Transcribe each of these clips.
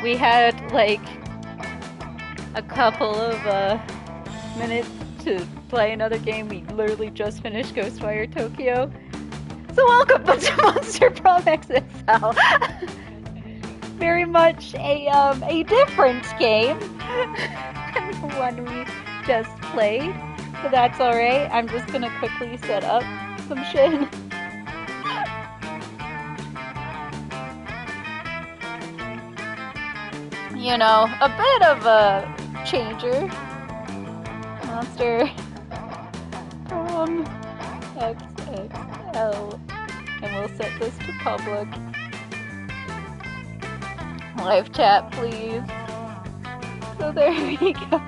We had like a couple of minutes to play another game. We literally just finished Ghostwire Tokyo. So welcome to Monster Prom XXL. Very much a different game than the one we just played, but that's alright. I'm just gonna quickly set up some shit. You know, a bit of a changer. Monster Prom XXL. And we'll set this to public. Live chat, please. So there we go.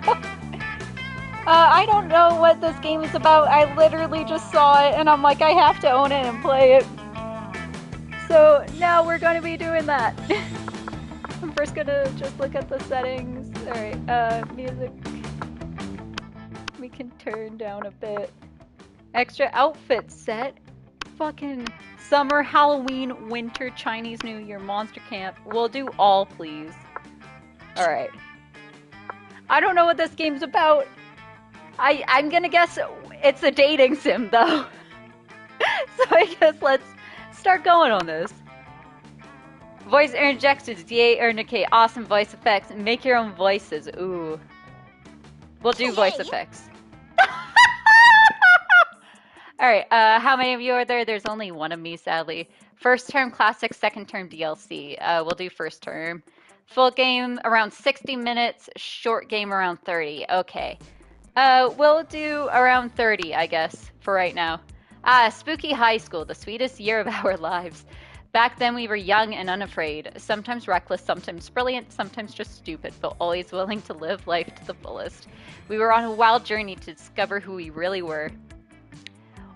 I don't know what this game is about. I literally just saw it and I'm like, I have to own it and play it. So now we're going to be doing that. I'm first gonna just look at the settings. Alright, music. We can turn down a bit. Extra outfit set. Fucking summer, Halloween, winter, Chinese New Year, monster camp. We'll do all, please. Alright. I don't know what this game's about. I'm gonna guess it's a dating sim, though. So I guess let's start going on this. Voice interjections, yay or okay. Awesome voice effects. Make your own voices. Ooh. We'll do voice effects. Alright, how many of you are there? There's only one of me, sadly. First term classic, second term DLC. We'll do first term. Full game around 60 minutes, short game around 30. Okay. We'll do around 30, I guess, for right now. Spooky high school, the sweetest year of our lives. Back then we were young and unafraid, sometimes reckless, sometimes brilliant, sometimes just stupid, but always willing to live life to the fullest. We were on a wild journey to discover who we really were.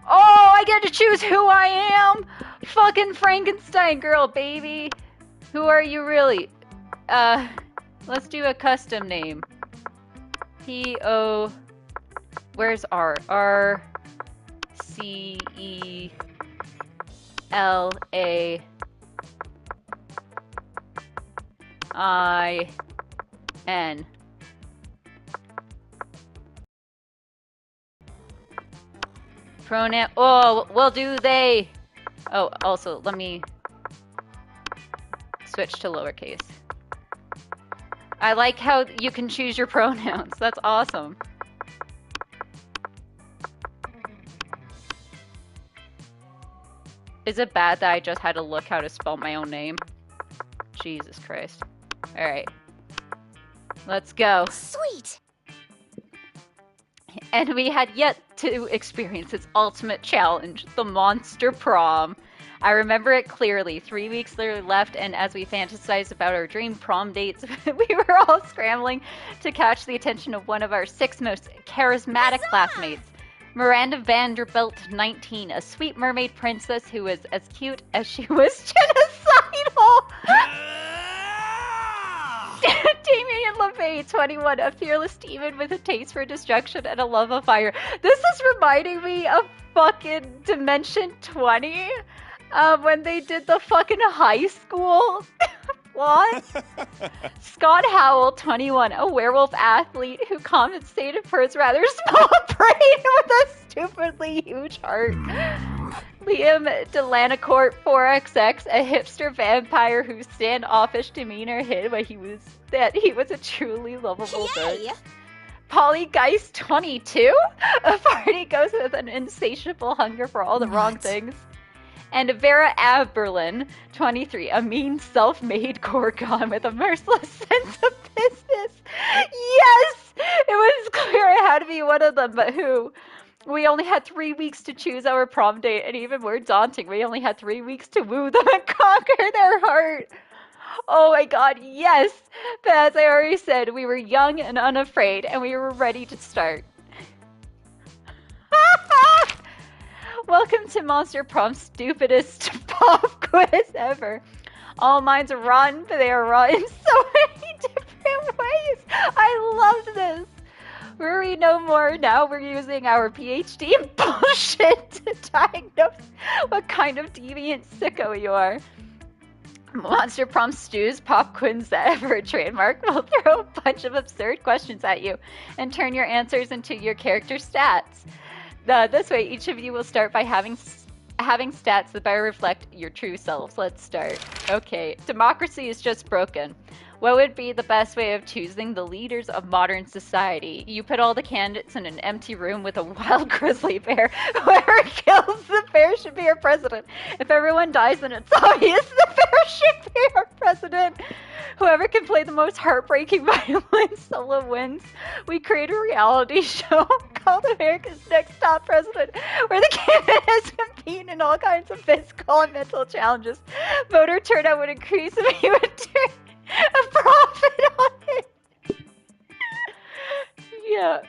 Oh, I get to choose who I am! Fucking Frankenstein girl, baby! Who are you really? Let's do a custom name. P-O... Where's R? R-C-E-L-A-I-N. Pronoun. Oh, we'll do they. Oh, also, let me switch to lowercase. I like how you can choose your pronouns. That's awesome. Is it bad that I just had to look how to spell my own name? Jesus Christ. Alright. Let's go. Sweet! And we had yet to experience its ultimate challenge, the Monster Prom. I remember it clearly. 3 weeks literally left, and as we fantasized about our dream prom dates, we were all scrambling to catch the attention of one of our 6 most charismatic classmates. Miranda Vanderbilt, 19, a sweet mermaid princess who was as cute as she was genocidal. Damien LeVay, 21, a fearless demon with a taste for destruction and a love of fire. This is reminding me of fucking Dimension 20, when they did the fucking high school. What? Scott Howell, 21, a werewolf athlete who compensated for his rather small brain with a stupidly huge heart. Liam Delanacourt, 4XX, a hipster vampire whose standoffish demeanor hid that he was a truly lovable bird. Polly Geist, 22, a party ghost with an insatiable hunger for all the wrong things. And Vera Aberlin, 23, a mean self-made Gorgon with a merciless sense of business. Yes! It was clear it had to be one of them, but who? We only had 3 weeks to choose our prom date, and even more daunting, we only had 3 weeks to woo them and conquer their heart. Oh my god, yes! But as I already said, we were young and unafraid, and we were ready to start. Welcome to Monster Prom's stupidest pop quiz ever. All minds are rotten, but they are rotten in so many different ways. I love this. Worry no more. Now we're using our PhD in bullshit to diagnose what kind of deviant sicko you are. Monster Prom Stews, Pop Quinzette for a trademark, will throw a bunch of absurd questions at you and turn your answers into your character stats. This way, each of you will start by having stats that better reflect your true selves. Let's start. Okay, democracy is just broken. What would be the best way of choosing the leaders of modern society? You put all the candidates in an empty room with a wild grizzly bear. Whoever kills the bear should be our president. If everyone dies, then it's obvious the bear should be our president. Whoever can play the most heartbreaking violin solo wins. We create a reality show called America's Next Top President, where the candidates compete in all kinds of physical and mental challenges. Voter turnout would increase if you would turn a profit on it. Yeah.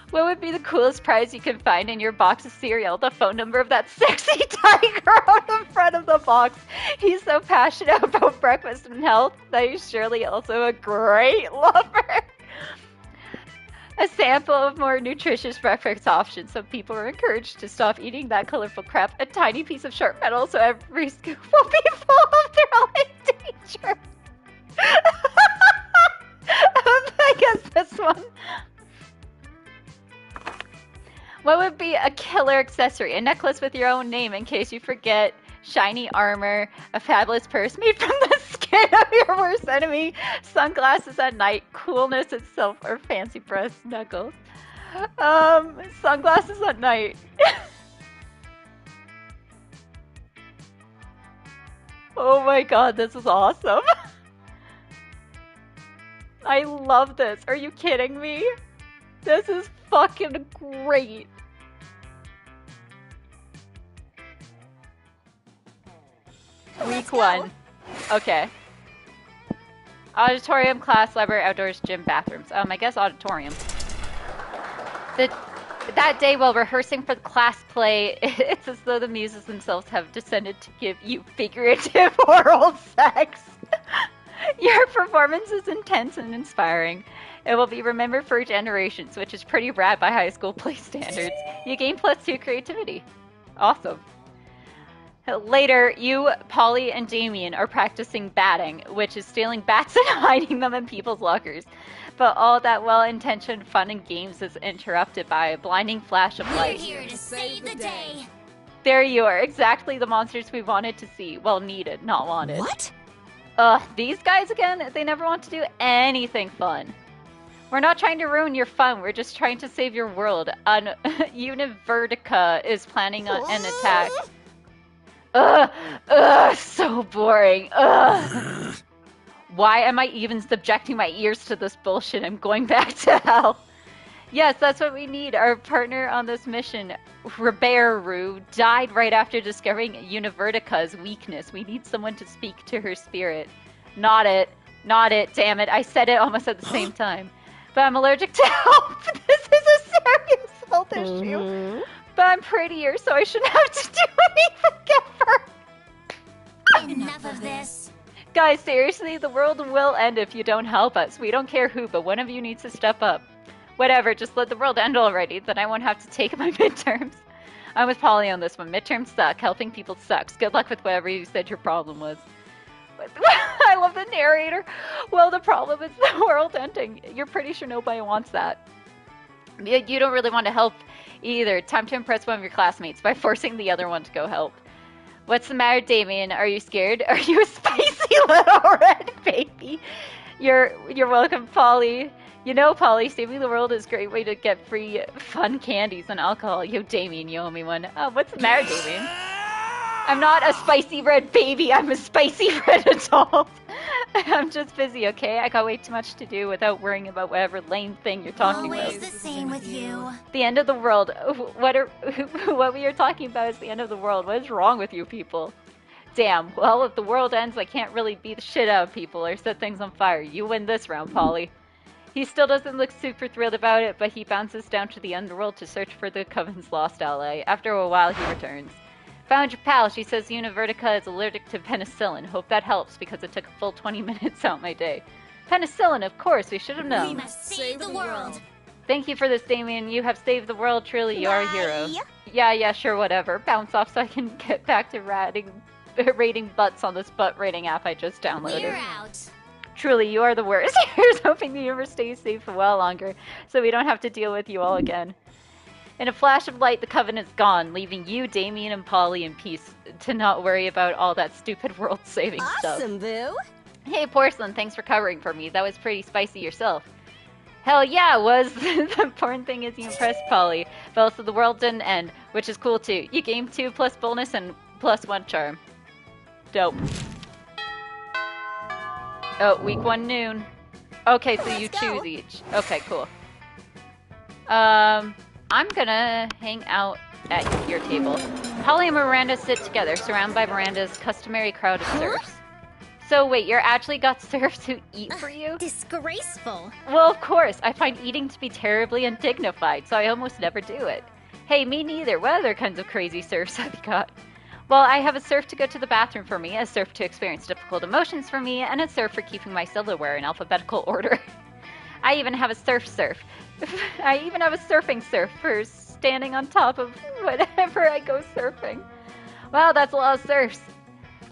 What would be the coolest prize you can find in your box of cereal? The phone number of that sexy tiger on the front of the box. He's so passionate about breakfast and health that he's surely also a great lover. A sample of more nutritious breakfast options, so people are encouraged to stop eating that colorful crap. A tiny piece of sharp metal, so every scoop will be full of their own danger. I guess this one. What would be a killer accessory? A necklace with your own name in case you forget. Shiny armor, a fabulous purse made from the skin of your worst enemy, sunglasses at night, coolness itself, or fancy breast knuckles. Sunglasses at night. Oh my god, this is awesome. I love this. Are you kidding me? This is fucking great. Week 1. Okay. Auditorium, class, library, outdoors, gym, bathrooms. I guess auditorium. That day while rehearsing for the class play, it's as though the muses themselves have descended to give you figurative oral sex. Your performance is intense and inspiring. It will be remembered for generations, which is pretty rad by high school play standards. You gain +2 creativity. Awesome. Later, you, Polly, and Damien are practicing batting, which is stealing bats and hiding them in people's lockers. But all that well-intentioned fun and games is interrupted by a blinding flash of light. We're here to save the day. There you are, exactly the monsters we wanted to see. Well, needed, not wanted. What? These guys again, they never want to do anything fun. We're not trying to ruin your fun, we're just trying to save your world. Univertica is planning on an attack. So boring. Why am I even subjecting my ears to this bullshit? I'm going back to hell. Yes, that's what we need. Our partner on this mission, Riberu, died right after discovering Univertica's weakness. We need someone to speak to her spirit. Not it, damn it. I said it almost at the same time. But I'm allergic to help. This is a serious health issue. But I'm prettier, so I shouldn't have to do anything ever. Enough of this. Guys, seriously, the world will end if you don't help us. We don't care who, but one of you needs to step up. Whatever, just let the world end already, then I won't have to take my midterms. I'm with Polly on this one. Midterms suck. Helping people sucks. Good luck with whatever you said your problem was. I love the narrator. Well, the problem is the world ending. You're pretty sure nobody wants that. You don't really want to help either. Time to impress one of your classmates by forcing the other one to go help. What's the matter, Damien? Are you scared? Are you a spicy little red baby? You're welcome, Polly. You know, Polly, saving the world is a great way to get free fun candies and alcohol. Yo, Damien, you owe me one. What's the matter, Damien? I'm not a spicy red baby. I'm a spicy red adult. I'm just busy, okay? I got way too much to do without worrying about whatever lame thing you're talking about. Always the same with you. The end of the world. What we are talking about is the end of the world. What is wrong with you people? Damn. Well, if the world ends, I can't really beat the shit out of people or set things on fire. You win this round, Polly. He still doesn't look super thrilled about it, but he bounces down to the underworld to search for the Coven's lost ally. After a while, he returns. Found your pal. She says Univertica is allergic to penicillin. Hope that helps because it took a full 20 minutes out my day. Penicillin, of course. We should have known. We must save the world. Thank you for this, Damien. You have saved the world. Truly, you are a hero. Yeah, sure, whatever. Bounce off so I can get back to ratting rating butts on this butt rating app I just We're downloaded. out. Truly, you are the worst. Here's hoping the universe stays safe for well longer, so we don't have to deal with you all again. In a flash of light, the Covenant's gone, leaving you, Damien, and Polly in peace to not worry about all that stupid world-saving stuff. Awesome, boo. Hey, Porcelain, thanks for covering for me. That was pretty spicy yourself. Hell yeah, it was. The important thing is you impressed Polly, but also the world didn't end, which is cool too. You gained 2 plus bonus and plus 1 charm. Dope. Oh, week 1 noon. Okay, so you choose each. Okay, cool. I'm gonna hang out at your table. Polly and Miranda sit together, surrounded by Miranda's customary crowd of serfs. So wait, you're actually got serfs who eat for you? Disgraceful. Well, of course. I find eating to be terribly undignified, so I almost never do it. Hey, me neither. What other kinds of crazy serfs have you got? Well, I have a serf to go to the bathroom for me, a serf to experience difficult emotions for me, and a serf for keeping my silverware in alphabetical order. I even have a surf. I even have a surfing surf for standing on top of whenever I go surfing. Wow, that's a lot of surfs.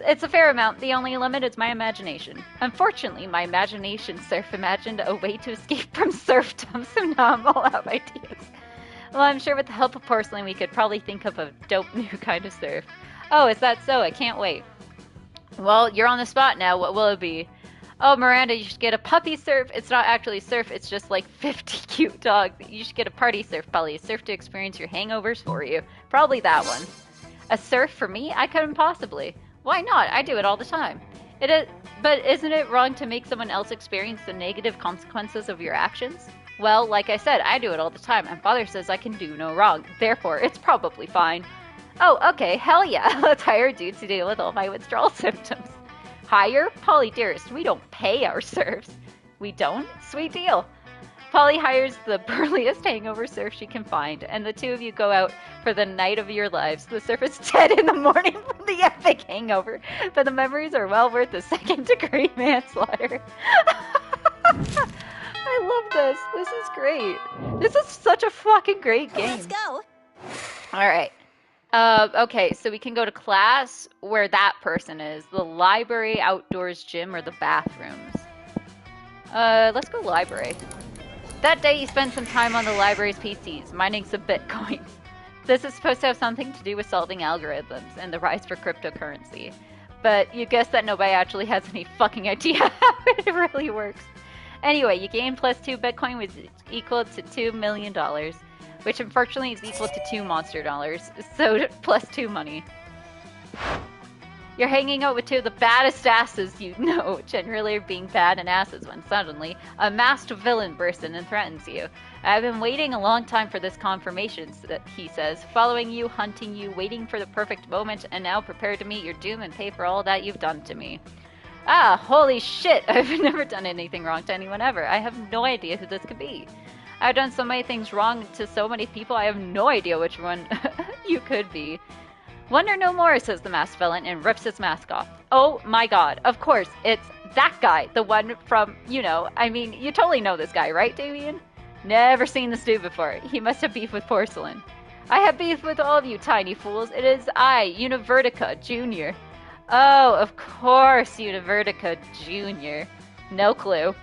It's a fair amount. The only limit is my imagination. Unfortunately, my imagination surf imagined a way to escape from serfdom, so now I'm all out of ideas. Well, I'm sure with the help of Porcelain, we could probably think of a dope new kind of surf. Oh, is that so? I can't wait. Well, you're on the spot now. What will it be? Oh, Miranda, you should get a puppy surf. It's not actually surf, it's just like 50 cute dogs. You should get a party surf, Polly. A surf to experience your hangovers for you. Probably that one. A surf for me? I couldn't possibly. Why not? I do it all the time. But isn't it wrong to make someone else experience the negative consequences of your actions? Well, like I said, I do it all the time, and Father says I can do no wrong. Therefore, it's probably fine. Oh, okay, hell yeah. Let's hire a dude to deal with all my withdrawal symptoms. Hire? Polly, dearest, we don't pay our serfs. We don't? Sweet deal. Polly hires the burliest hangover serf she can find, and the two of you go out for the night of your lives. The serf is dead in the morning from the epic hangover, but the memories are well worth the second-degree manslaughter. I love this. This is great. This is such a fucking great game. Let's go. Alright. Okay, so we can go to class where that person is. The library, outdoors gym, or the bathrooms. Let's go library. That day you spent some time on the library's PCs, mining some bitcoins. This is supposed to have something to do with solving algorithms and the rise for cryptocurrency. But you guess that nobody actually has any fucking idea how it really works. Anyway, you gain plus 2 bitcoin, which is equal to $2 million. Which unfortunately is equal to 2 monster dollars, so plus 2 money. You're hanging out with 2 of the baddest asses you know, generally being bad and asses when suddenly a masked villain bursts in and threatens you. I've been waiting a long time for this confirmation, he says, following you, hunting you, waiting for the perfect moment, and now prepared to meet your doom and pay for all that you've done to me. Ah, holy shit, I've never done anything wrong to anyone ever. I have no idea who this could be. I've done so many things wrong to so many people, I have no idea which one you could be. Wonder no more, says the masked villain and rips his mask off. Oh my god, of course, it's that guy, the one from, you know, I mean, you totally know this guy, right, Damien? Never seen this dude before. He must have beef with Porcelain. I have beef with all of you tiny fools. It is I, Univertica Jr. Oh, of course, Univertica Jr. No clue.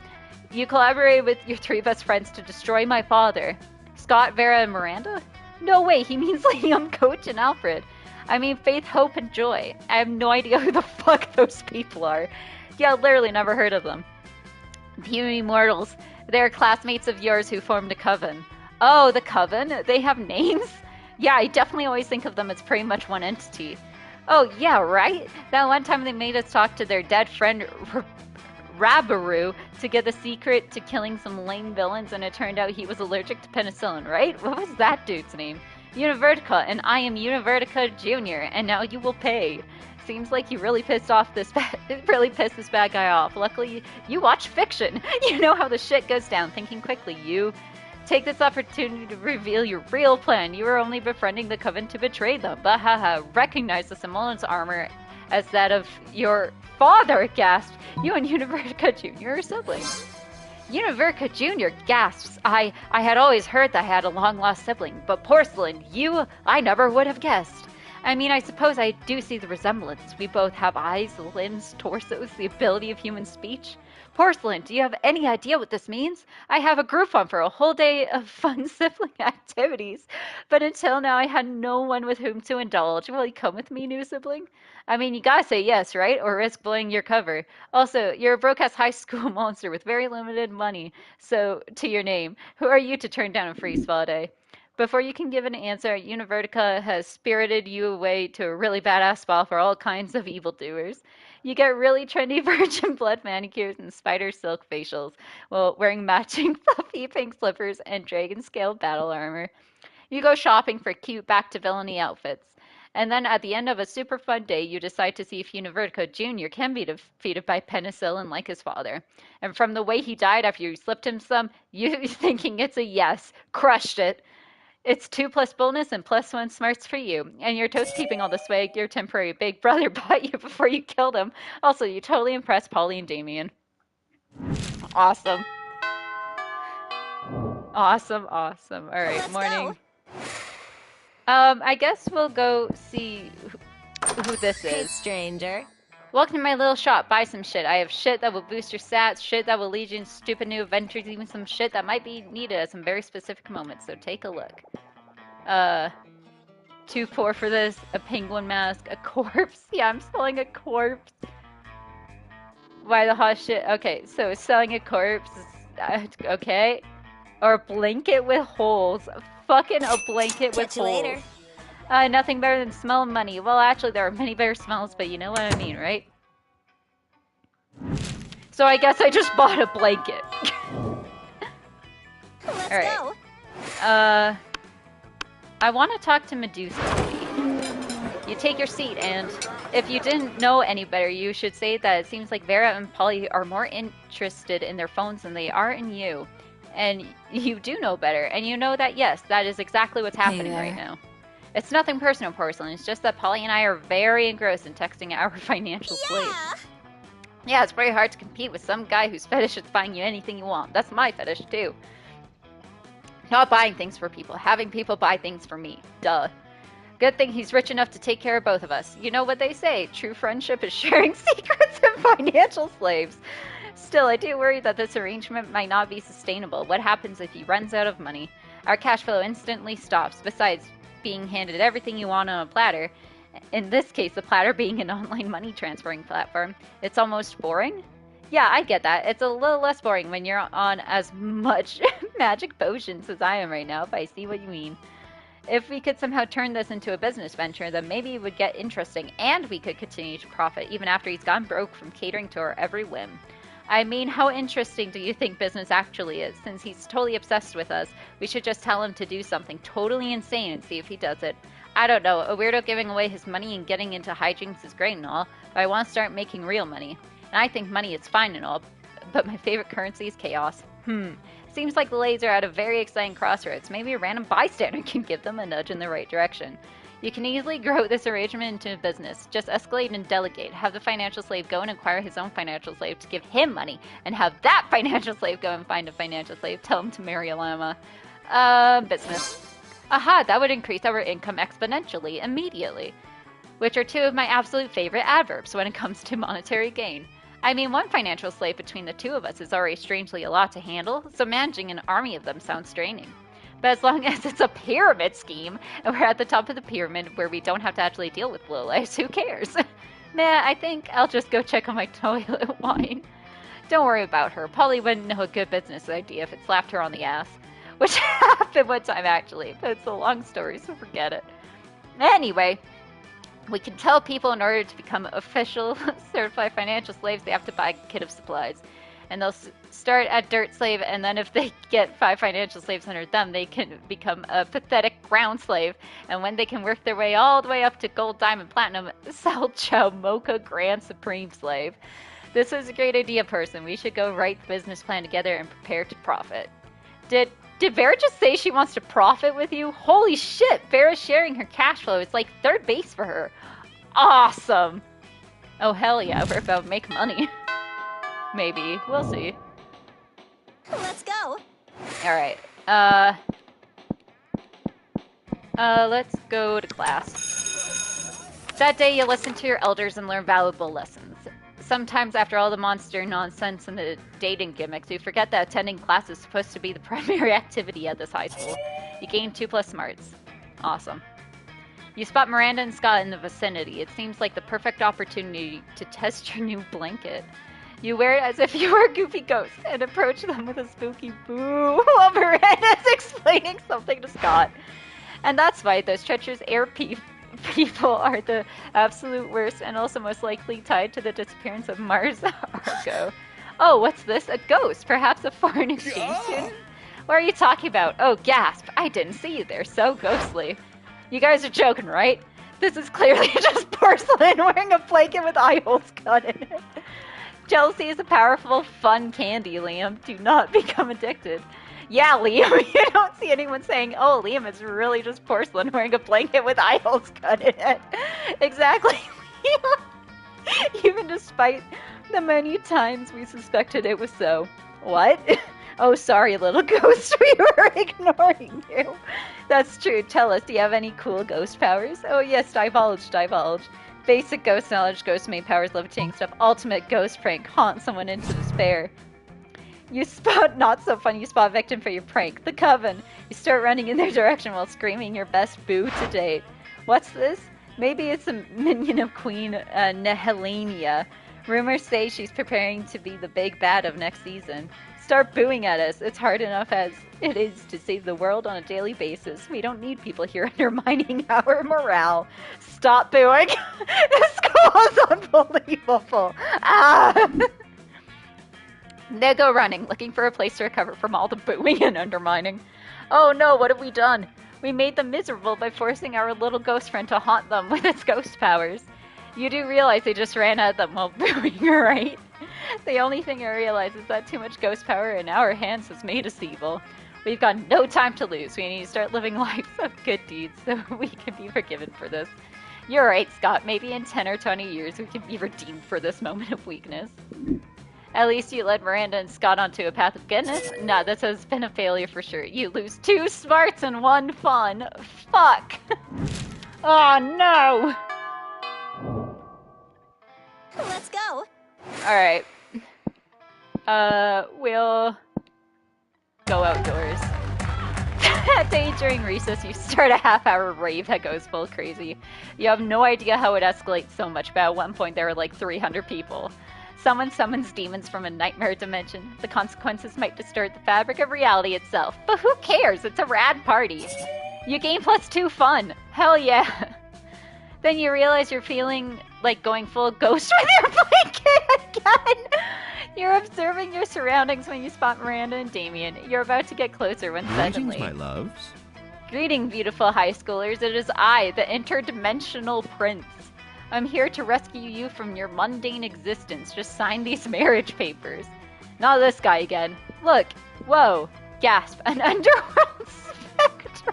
You collaborate with your 3 best friends to destroy my father. Scott, Vera, and Miranda? No way, he means Liam, Coach, and Alfred. I mean Faith, Hope, and Joy. I have no idea who the fuck those people are. Yeah, literally never heard of them. The Immortals. They're classmates of yours who formed a coven. Oh, the coven? They have names? Yeah, I definitely always think of them as pretty much one entity. Oh, yeah, right? That one time they made us talk to their dead friend Rabaru to get the secret to killing some lame villains, and it turned out he was allergic to penicillin, right? What was that dude's name? Univertica, and I am Univertica Jr., and now you will pay. Seems like you really pissed this bad guy off. Luckily, you watch fiction. You know how the shit goes down. Thinking quickly, you take this opportunity to reveal your real plan. You were only befriending the coven to betray them. Bahaha, recognize the semblance armor as that of your father, gasped. You and Univertica Jr. are siblings. Univertica Jr. gasps. I had always heard that I had a long-lost sibling, but Porcelain, I never would have guessed. I mean, I suppose I do see the resemblance. We both have eyes, limbs, torsos, the ability of human speech. Porcelain, do you have any idea what this means? I have a group fund for a whole day of fun sibling activities, but until now I had no one with whom to indulge. Will you come with me, new sibling? I mean, you gotta say yes, right? Or risk blowing your cover. Also, you're a broke-ass high school monster with very limited money, so to your name. Who are you to turn down a free spa day? Before you can give an answer, Univertica has spirited you away to a really badass spa for all kinds of evildoers. You get really trendy virgin blood manicures and spider silk facials while wearing matching fluffy pink slippers and dragon scale battle armor. You go shopping for cute back to villainy outfits. And then at the end of a super fun day, you decide to see if Univertica Jr. can be defeated by penicillin like his father. And from the way he died after you slipped him some, you thinking it's a yes. Crushed it. It's 2 plus bonus and plus 1 smarts for you. And your toast keeping all the swag your temporary big brother bought you before you killed him. Also, you totally impressed Polly and Damien. Awesome. Awesome, awesome. All right, Let's morning. go. I guess we'll go see who this Hey, is. stranger. Welcome to my little shop. Buy some shit. I have shit that will boost your stats, shit that will lead you into stupid new adventures, even some shit that might be needed at some very specific moments. So take a look. 2 4 for this, a penguin mask, a corpse. Yeah, I'm selling a corpse. Why the hot shit? Okay, so selling a corpse is, okay. Or a blanket with holes. Fucking a blanket with Catch you holes. later. Nothing better than smell money. Well, actually, there are many better smells, but you know what I mean, right? So I guess I just bought a blanket. Let's Alright. go. I want to talk to Medusa. You take your seat, and if you didn't know any better, you should say that it seems like Vera and Polly are more interested in their phones than they are in you. And you do know better, and you know that, yes, that is exactly what's happening right now. It's nothing personal, Porcelain. It's just that Polly and I are very engrossed in texting our financial slaves. Yeah, it's very hard to compete with some guy whose fetish is buying you anything you want. That's my fetish, too. Not buying things for people, having people buy things for me. Duh. Good thing he's rich enough to take care of both of us. You know what they say, true friendship is sharing secrets and financial slaves. Still, I do worry that this arrangement might not be sustainable. What happens if he runs out of money? Our cash flow instantly stops. Besides being handed everything you want on a platter, in this case, the platter being an online money transferring platform, it's almost boring? Yeah, I get that. It's a little less boring when you're on as much magic potions as I am right now, if I see what you mean. If we could somehow turn this into a business venture, then maybe it would get interesting, and we could continue to profit even after he's gone broke from catering to our every whim. I mean, how interesting do you think business actually is? Since he's totally obsessed with us, we should just tell him to do something totally insane and see if he does it. I don't know, a weirdo giving away his money and getting into hijinks is great and all, but I want to start making real money. And I think money is fine and all, but my favorite currency is chaos. Seems like the ladies are at a very exciting crossroads. Maybe a random bystander can give them a nudge in the right direction. You can easily grow this arrangement into a business. Just escalate and delegate. Have the financial slave go and acquire his own financial slave to give him money, and have that financial slave go and find a financial slave. Tell him to marry a llama. Business. Aha, that would increase our income exponentially, immediately. Which are 2 of my absolute favorite adverbs when it comes to monetary gain. I mean, 1 financial slave between the 2 of us is already strangely a lot to handle, so managing an army of them sounds draining. But as long as it's a pyramid scheme, and we're at the top of the pyramid where we don't have to actually deal with lowlifes, who cares? Nah, I think I'll just go check on my toilet wine. Don't worry about her. Polly wouldn't know a good business idea if it slapped her on the ass. Which happened one time, actually, but it's a long story, so forget it. Anyway, we can tell people in order to become official certified financial slaves, they have to buy a kit of supplies. And they'll start at dirt slave, and then if they get 5 financial slaves under them, they can become a pathetic ground slave. And when they can work their way all the way up to gold, diamond, platinum, Sal Chow Mocha Grand Supreme Slave. This is a great idea, person. We should go write the business plan together and prepare to profit. Did Vera just say she wants to profit with you? Holy shit, Vera's sharing her cash flow. It's like third base for her. Awesome. Oh, hell yeah, we're about to make money. Maybe. We'll see. Let's go. Alright. Let's go to class. That day you listen to your elders and learn valuable lessons. Sometimes after all the monster nonsense and the dating gimmicks, you forget that attending class is supposed to be the primary activity at this high school. You gain 2+ smarts. Awesome. You spot Miranda and Scott in the vicinity. It seems like the perfect opportunity to test your new blanket. You wear it as if you were a goofy ghost and approach them with a spooky boo while Miranda is explaining something to Scott. And that's why those treacherous air people are the absolute worst and also most likely tied to the disappearance of Mars Argo. Oh, what's this? A ghost? Perhaps a foreign exchange student? What are you talking about? Oh, gasp. I didn't see you there. So ghostly. You guys are joking, right? This is clearly just Porcelain wearing a blanket with eye holes cut in it. Jealousy is a powerful, fun candy, Liam. Do not become addicted. Yeah, Liam, you don't see anyone saying, oh, Liam is really just Porcelain wearing a blanket with eye holes cut in it. Exactly, Liam. Even despite the many times we suspected it was so. What? Oh, sorry, little ghost, we were ignoring you. That's true. Tell us, do you have any cool ghost powers? Oh, yes, divulge. Basic ghost knowledge, ghost main powers, levitating stuff, ultimate ghost prank, haunt someone into despair. You spot, not so fun, you spot victim for your prank, the coven. You start running in their direction while screaming your best boo to date. What's this? Maybe it's a minion of Queen Nehelenia. Rumors say she's preparing to be the big bad of next season. Start booing at us. It's hard enough as it is to save the world on a daily basis. We don't need people here undermining our morale. Stop booing. This school is unbelievable. Ah. They go running, looking for a place to recover from all the booing and undermining. Oh no, what have we done? We made them miserable by forcing our little ghost friend to haunt them with its ghost powers. You do realize they just ran at them while booing, right? The only thing I realize is that too much ghost power in our hands has made us evil. We've got no time to lose. We need to start living lives of good deeds so we can be forgiven for this. You're right, Scott. Maybe in 10 or 20 years we can be redeemed for this moment of weakness. At least you led Miranda and Scott onto a path of goodness? Nah, this has been a failure for sure. You lose 2 smarts and 1 fun. Fuck! Oh no! Let's go. Alright. We'll go outdoors. That day during recess, you start a half-hour rave that goes full crazy. You have no idea how it escalates so much, but at one point there were like 300 people. Someone summons demons from a nightmare dimension. The consequences might distort the fabric of reality itself. But who cares? It's a rad party. You gain +2 fun. Hell yeah. Then you realize you're feeling like going full ghost with your blanket again. You're observing your surroundings when you spot Miranda and Damien. You're about to get closer when suddenly... Greetings, my loves. Greeting, beautiful high schoolers. It is I, the interdimensional prince. I'm here to rescue you from your mundane existence. Just sign these marriage papers. Not this guy again. Look. Whoa. Gasp. An underworld specter.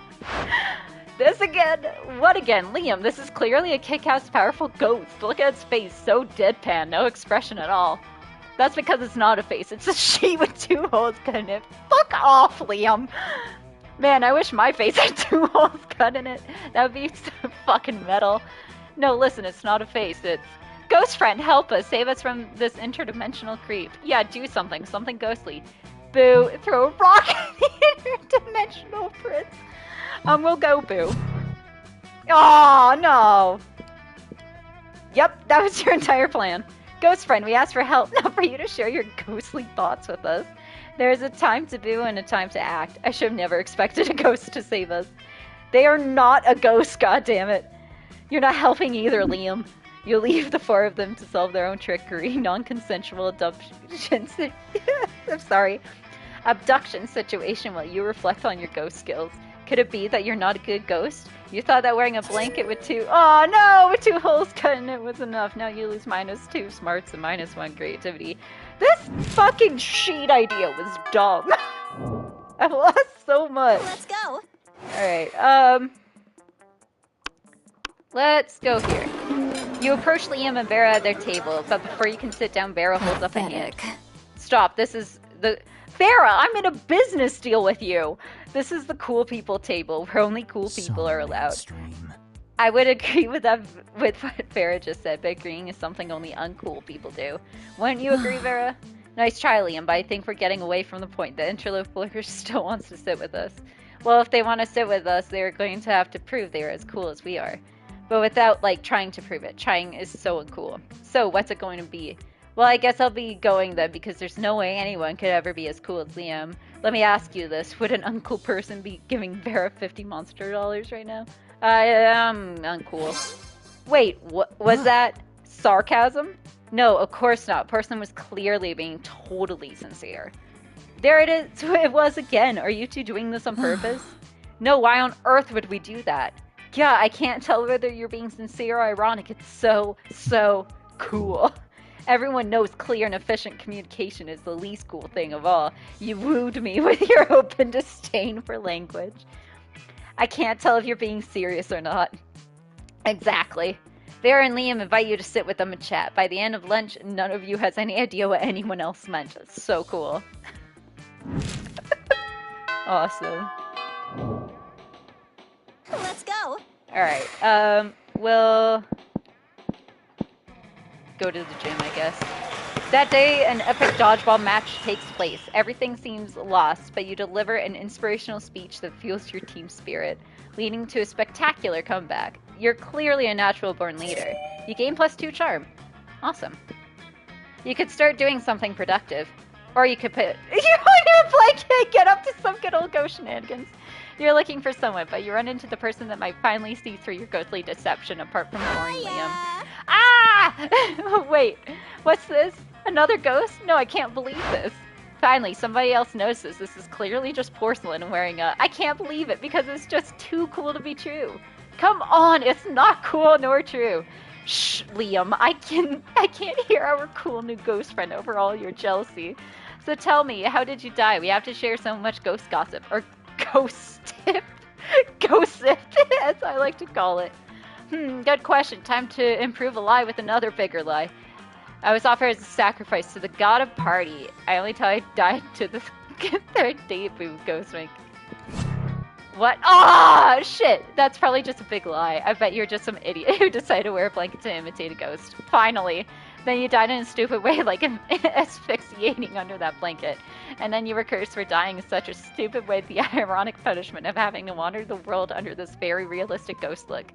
This again? What again? Liam, this is clearly a kick-ass powerful ghost. Look at its face. So deadpan. No expression at all. That's because it's not a face. It's a sheet with 2 holes cut in it. Fuck off, Liam. Man, I wish my face had 2 holes cut in it. That would be so fucking metal. No, listen, it's not a face. It's... Ghost friend, help us. Save us from this interdimensional creep. Yeah, do something. Something ghostly. Boo. Throw a rock at the interdimensional prince. We'll go, Boo. Oh, no. Yep, that was your entire plan. Ghost friend, we asked for help, not for you to share your ghostly thoughts with us. There's a time to boo and a time to act. I should have never expected a ghost to save us. They are not a ghost, goddammit. You're not helping either, Liam. You leave the 4 of them to solve their own trickery, non-consensual abduction abduction situation while you reflect on your ghost skills. Could it be that you're not a good ghost? You thought that wearing a blanket with 2 holes cut in it was enough. Now you lose -2 smarts and -1 creativity. This fucking sheet idea was dumb. I've lost so much. Let's go. Alright, let's go here. You approach Liam and Vera at their table, but before you can sit down, Vera holds up a hand. Stop, this is the... Vera, I'm in a business deal with you! This is the cool people table, where only cool people are allowed. I would agree with that, with what Vera just said, but agreeing is something only uncool people do. Wouldn't you agree, Vera? Nice try, Liam, but I think we're getting away from the point. The interloper still wants to sit with us. Well, if they want to sit with us, they're going to have to prove they're as cool as we are. But without, like, trying to prove it. Trying is so uncool. So, what's it going to be? Well, I guess I'll be going then, because there's no way anyone could ever be as cool as Liam. Let me ask you this. Would an uncool person be giving Vera 50 monster dollars right now? I am uncool. Wait, what was that? Sarcasm? No, of course not. Person was clearly being totally sincere. There it is. It was again. Are you two doing this on purpose? No, why on earth would we do that? Yeah, I can't tell whether you're being sincere or ironic. It's so cool. Everyone knows clear and efficient communication is the least cool thing of all. You wooed me with your open disdain for language. I can't tell if you're being serious or not. Exactly. Vera and Liam invite you to sit with them and chat. By the end of lunch, none of you has any idea what anyone else meant. It's so cool. Awesome. Let's go. Alright, we'll go to the gym, I guess. That day, an epic dodgeball match takes place. Everything seems lost, but you deliver an inspirational speech that fuels your team spirit, leading to a spectacular comeback. You're clearly a natural-born leader. You gain +2 charm. Awesome. You could start doing something productive. Or you could put you on your blanket, get up to some good old ghost shenanigans. You're looking for someone, but you run into the person that might finally see through your ghostly deception apart from boring Liam. Ah! Wait, what's this? Another ghost? No, I can't believe this. Finally, somebody else notices this is clearly just Porcelain wearing a... I can't believe it because it's just too cool to be true. Come on, it's not cool nor true. Shh, Liam, I can't hear our cool new ghost friend over all your jealousy. So tell me, how did you die? We have to share so much ghost gossip. Or ghost tip? Gossip, as I like to call it. Good question. Time to improve a lie with another bigger lie. I was offered as a sacrifice to the god of party. I only tell I died to the third date, boo, ghost wink. What? Ah, shit! That's probably just a big lie. I bet you're just some idiot who decided to wear a blanket to imitate a ghost. Finally. Then you died in a stupid way, like asphyxiating under that blanket. And then you were cursed for dying in such a stupid way, the ironic punishment of having to wander the world under this very realistic ghost look.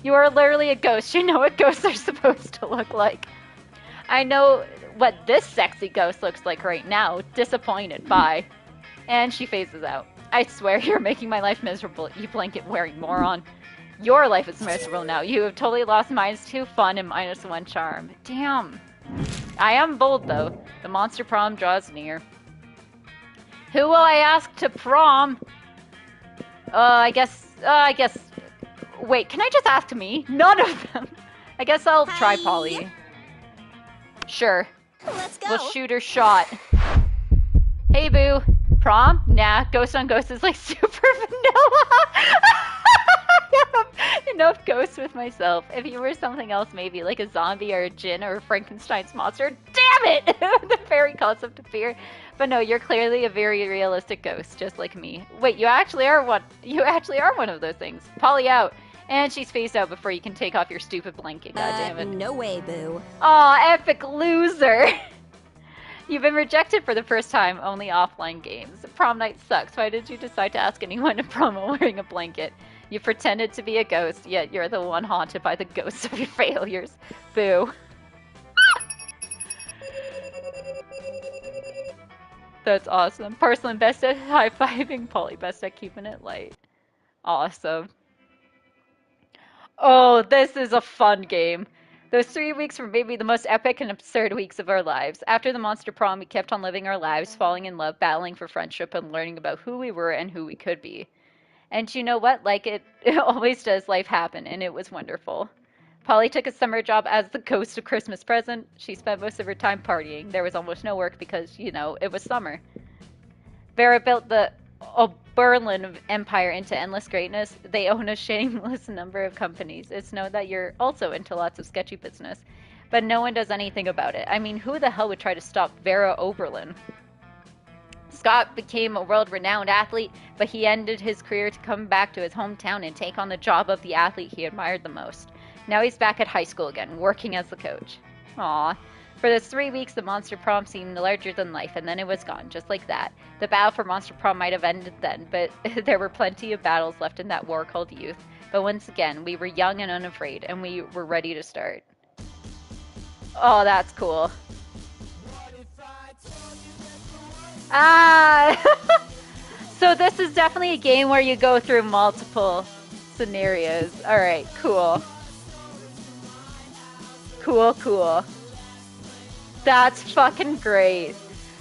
You are literally a ghost. You know what ghosts are supposed to look like. I know what this sexy ghost looks like right now. Disappointed. Bye. And she phases out. I swear you're making my life miserable, you blanket-wearing moron. Your life is miserable now. You have totally lost -2 fun and -1 charm. Damn. I am bold, though. The monster prom draws near. Who will I ask to prom? I guess... Wait, can I just ask me? None of them. I guess I'll try Polly. Sure. Let's go. We'll shoot her shot. Hey, boo. Prom? Nah, Ghost on Ghost is like super vanilla. I have enough ghosts with myself. If you were something else, maybe like a zombie or a djinn or a Frankenstein's monster, damn it! The very concept of fear. But no, you're clearly a very realistic ghost, just like me. Wait, you actually are one. You actually are one of those things. Polly out. And she's phased out before you can take off your stupid blanket, goddammit. No way, boo. Aw, epic loser! You've been rejected for the first time, only offline games. Prom night sucks. Why did you decide to ask anyone to prom while wearing a blanket? You pretended to be a ghost, yet you're the one haunted by the ghosts of your failures. Boo. That's awesome. Porcelain best at high-fiving, Polly best at keeping it light. Awesome. Oh, this is a fun game. Those 3 weeks were maybe the most epic and absurd weeks of our lives. After the monster prom, we kept on living our lives, falling in love, battling for friendship, and learning about who we were and who we could be. And you know what? Like it always does, life happen, and it was wonderful. Polly took a summer job as the ghost of Christmas present. She spent most of her time partying. There was almost no work because, you know, it was summer. Vera built the Berlin empire into endless greatness. They own a shameless number of companies. It's known that you're also into lots of sketchy business, but no one does anything about it. I mean, who the hell would try to stop Vera Oberlin? Scott became a world-renowned athlete, but he ended his career to come back to his hometown and take on the job of the athlete he admired the most. Now he's back at high school again, working as the coach. Aww. For those 3 weeks, the Monster Prom seemed larger than life, and then it was gone, just like that. The battle for Monster Prom might have ended then, but there were plenty of battles left in that war called youth. But once again, we were young and unafraid, and we were ready to start. Oh, that's cool. Ah! So this is definitely a game where you go through multiple scenarios. Alright, cool. Cool, cool. That's fucking great.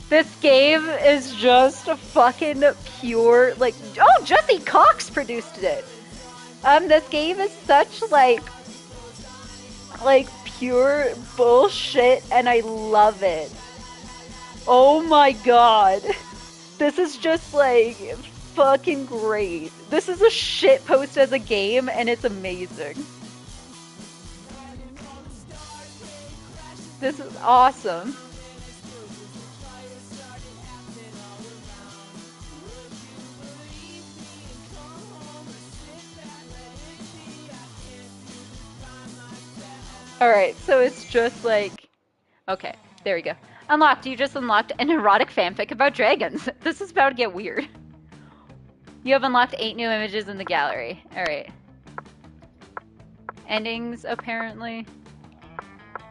This game is just a fucking pure, like, oh, Jesse Cox produced it. This game is such, like pure bullshit, and I love it. Oh my god. This is just, like, fucking great. This is a shitpost as a game, and it's amazing. This is awesome. Alright, so it's just like... Okay, there we go. Unlocked. You just unlocked an erotic fanfic about dragons. This is about to get weird. You have unlocked 8 new images in the gallery. Alright. Endings, apparently.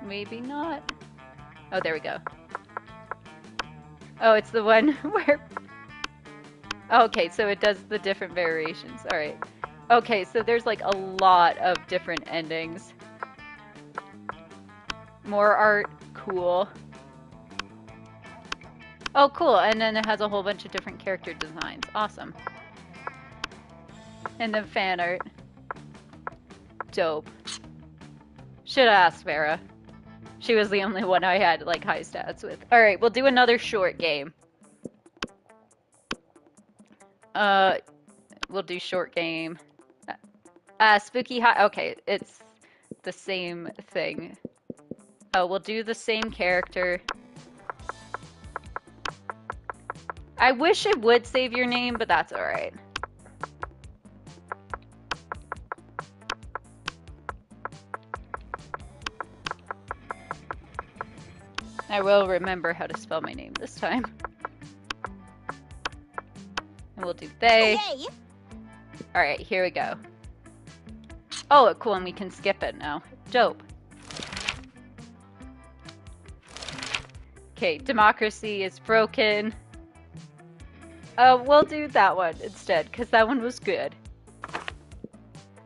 Maybe not. Oh, there we go. Oh, it's the one where... Okay, so it does the different variations. Alright. Okay, so there's like a lot of different endings. More art. Cool. Oh, cool. And then it has a whole bunch of different character designs. Awesome. And then fan art. Dope. Should have asked Vera. She was the only one I had, like, high stats with. Alright, we'll do another short game. We'll do short game. Spooky high... Okay, it's the same thing. Oh, we'll do the same character. I wish it would save your name, but that's alright. I will remember how to spell my name this time. And we'll do they. Yay! Alright, here we go. Oh, cool, and we can skip it now. Dope. Okay, democracy is broken. We'll do that one instead, because that one was good.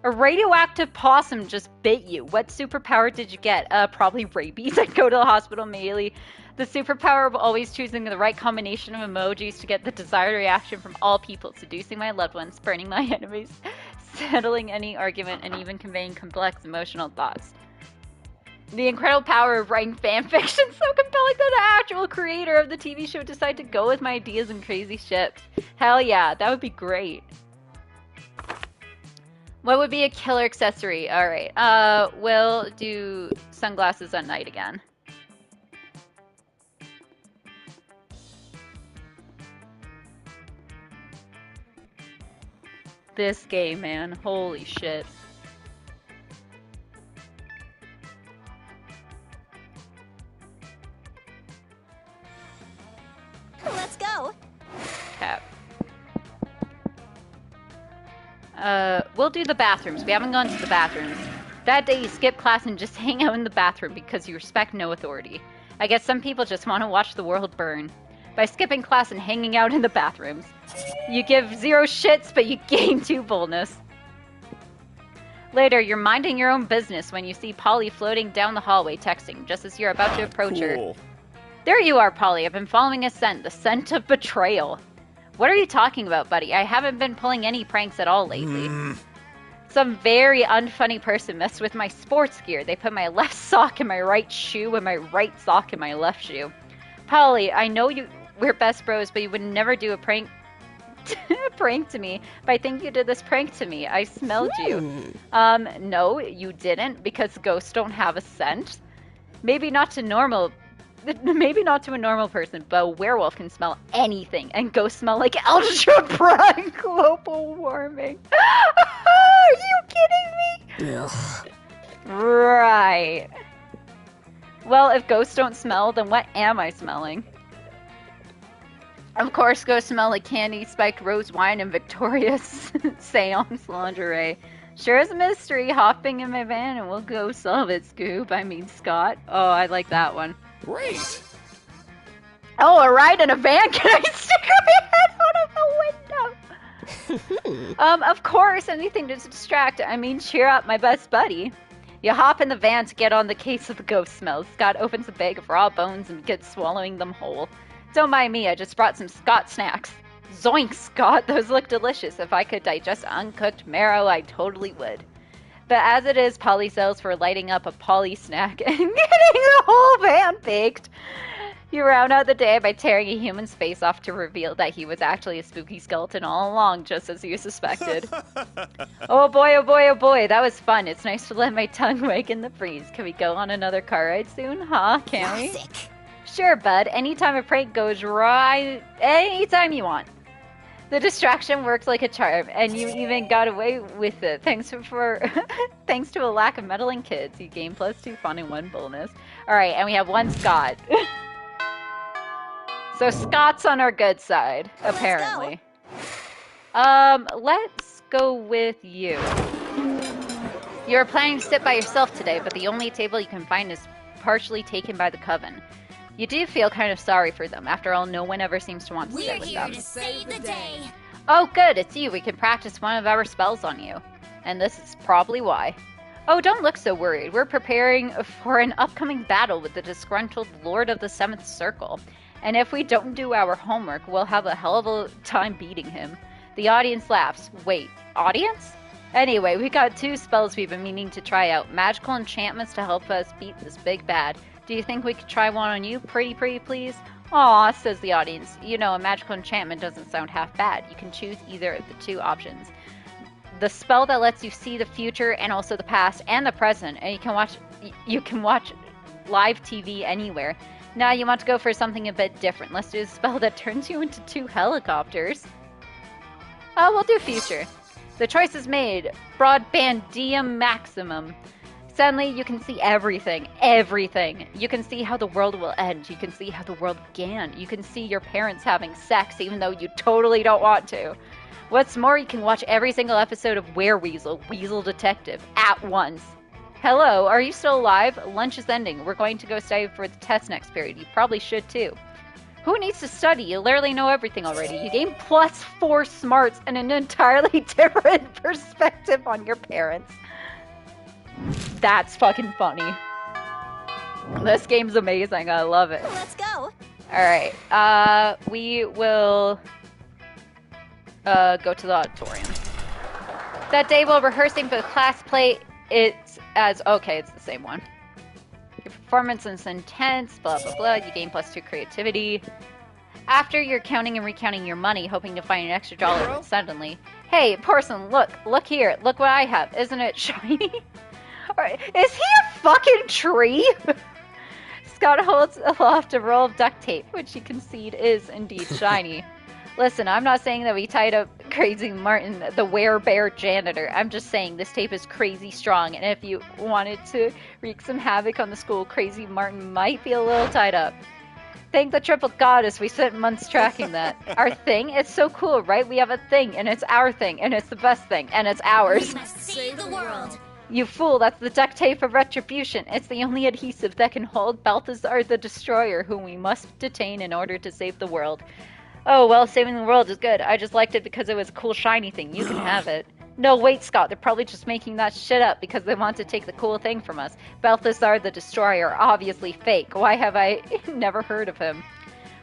A radioactive possum just bit you. What superpower did you get? Probably rabies. I'd go to the hospital immediately. The superpower of always choosing the right combination of emojis to get the desired reaction from all people. Seducing my loved ones, burning my enemies, settling any argument, and even conveying complex emotional thoughts. The incredible power of writing fanfiction, so compelling that an actual creator of the TV show decided to go with my ideas and crazy ships. Hell yeah, that would be great. What would be a killer accessory? Alright, we'll do sunglasses at night again. This game, man. Holy shit. Let's go. Cap. We'll do the bathrooms. We haven't gone to the bathrooms. That day you skip class and just hang out in the bathroom because you respect no authority. I guess some people just want to watch the world burn. By skipping class and hanging out in the bathrooms. You give 0 shits, but you gain 2 boldness. Later, you're minding your own business when you see Polly floating down the hallway texting, just as you're about to approach her. There you are, Polly. I've been following a scent, the scent of betrayal. What are you talking about, buddy? I haven't been pulling any pranks at all lately. Some very unfunny person messed with my sports gear. They put my left sock in my right shoe and my right sock in my left shoe. Polly, I know we're best bros, but you would never do a prank prank to me. But I think you did this prank to me. I smelled you. No, you didn't, because ghosts don't have a scent. Maybe not to normal maybe not to a normal person, but a werewolf can smell anything, and ghosts smell like ultra prime global warming. Are you kidding me? Ugh. Right. Well, if ghosts don't smell, then what am I smelling? Of course, ghosts smell like candy, spiked rose wine, and Victoria's seance lingerie. Sure is a mystery. Hopping in my van and we'll go solve it, Scoop. I mean, Scott. Oh, I like that one. Great! Oh, a ride in a van? Can I stick my head out of the window? Of course, anything to distract. I mean, cheer up, my best buddy. You hop in the van to get on the case of the ghost smells. Scott opens a bag of raw bones and begins swallowing them whole. Don't mind me, I just brought some Scott snacks. Zoink, Scott, those look delicious. If I could digest uncooked marrow, I totally would. But as it is, Polly sells for lighting up a Polly snack and getting the whole van baked. You round out the day by tearing a human's face off to reveal that he was actually a spooky skeleton all along, just as you suspected. Oh boy, oh boy, oh boy, that was fun. It's nice to let my tongue wake in the breeze. Can we go on another car ride soon, huh? Can we? Classic. Sure, bud. Anytime a prank goes right, anytime you want. The distraction works like a charm, and you even got away with it thanks to a lack of meddling kids. You gain +2 fun and 1 bonus. All right, and we have 1 Scott. So Scott's on our good side, apparently. Let's go with you. You're planning to sit by yourself today, but the only table you can find is partially taken by the coven. You do feel kind of sorry for them. After all, no one ever seems to want to sit with them. We're here to save the day. Oh, good, it's you. We can practice one of our spells on you. And this is probably why. Oh, don't look so worried. We're preparing for an upcoming battle with the disgruntled Lord of the Seventh Circle. And if we don't do our homework, we'll have a hell of a time beating him. The audience laughs. Wait, audience? Anyway, we got 2 spells we've been meaning to try out. Magical enchantments to help us beat this big bad. Do you think we could try one on you, pretty please? Aw, says the audience. You know, a magical enchantment doesn't sound half bad. You can choose either of the 2 options. The spell that lets you see the future and also the past and the present, and you can watch live TV anywhere. Now you want to go for something a bit different. Let's do a spell that turns you into 2 helicopters. We'll do future. The choice is made. Broadbandium maximum. Suddenly, you can see everything. Everything. You can see how the world will end. You can see how the world began. You can see your parents having sex, even though you totally don't want to. What's more, you can watch every single episode of Weasel Detective, at once. Hello, are you still alive? Lunch is ending. We're going to go study for the test next period. You probably should, too. Who needs to study? You literally know everything already. You gain +4 smarts and an entirely different perspective on your parents. That's fucking funny. This game's amazing. I love it. Let's go. Alright, we will go to the auditorium. That day while rehearsing for the class play, it's the same one. Your performance is intense, blah blah blah, you gain +2 creativity. After you're counting and recounting your money, hoping to find an extra dollar suddenly. Hey, Porcelain, look here, look what I have. Isn't it shiny? Is he a fucking tree? Scott holds aloft a roll of duct tape, which you concede is indeed shiny. Listen, I'm not saying that we tied up Crazy Martin, the werebear janitor. I'm just saying this tape is crazy strong, and if you wanted to wreak some havoc on the school, Crazy Martin might be a little tied up. Thank the triple goddess we spent months tracking that. Our thing? It's so cool, right? We have a thing, and it's our thing, and it's the best thing, and it's ours. We must save the world. You fool, that's the duct tape of retribution. It's the only adhesive that can hold Balthazar the Destroyer, whom we must detain in order to save the world. Oh, well, saving the world is good. I just liked it because it was a cool shiny thing. You can have it. No, wait, Scott. They're probably just making that shit up because they want to take the cool thing from us. Balthazar the Destroyer, obviously fake. Why have I never heard of him?